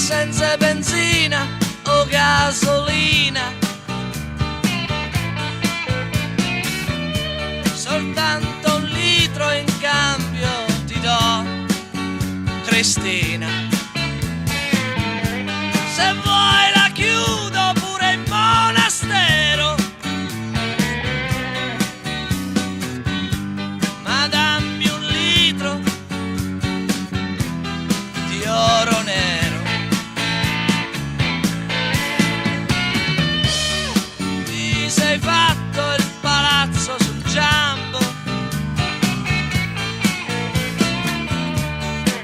senza benzina o gasolina, soltanto un litro in cambio ti do, Cristina. Se vuoi la chiudo pure in monastero, ma dammi un litro di oro nero. Ti sei fatto il palazzo sul Giambo,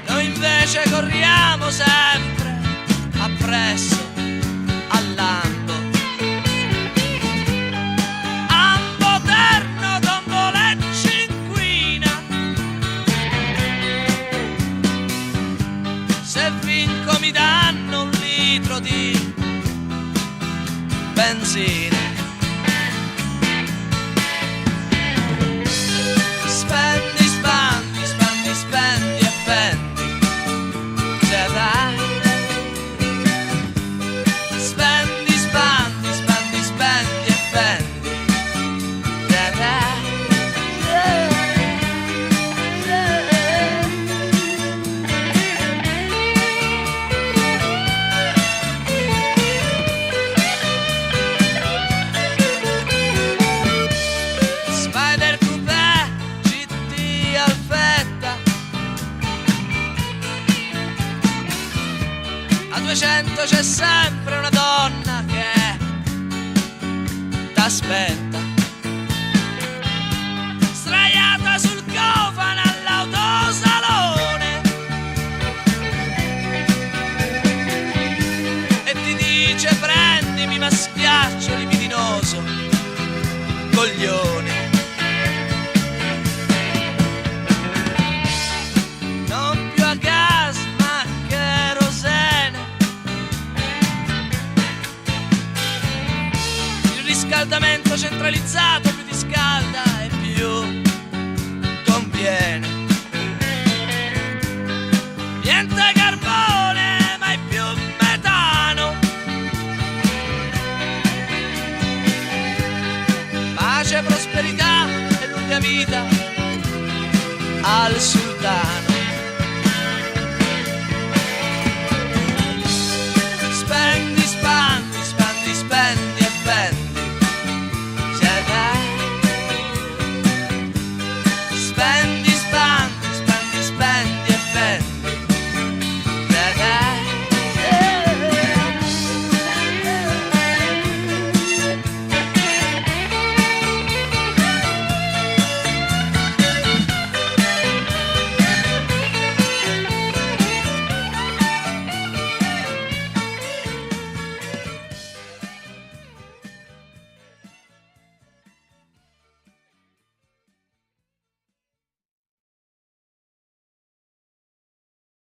noi invece corriamo sempre appresso al lambo. Ambo terno, tombolecci inquina, se vinco mi danno un litro di benzina. Spendi, spandi, spandi, spendi e fendi, se dai. Spendi, spandi, spandi, spendi e fendi, se dai. Spider Coupé, GT Alfetta, a 200 c'è sempre una donna che t'aspetta, sdraiata sul cofano all'autosalone, e ti dice prendimi ma schiaccio libidinoso coglione. Non più a gas ma kerosene, il riscaldamento centralizzato più ti scalda e più conviene. Niente carbone mai più metano, pace, prosperità e lunga vita al sultano.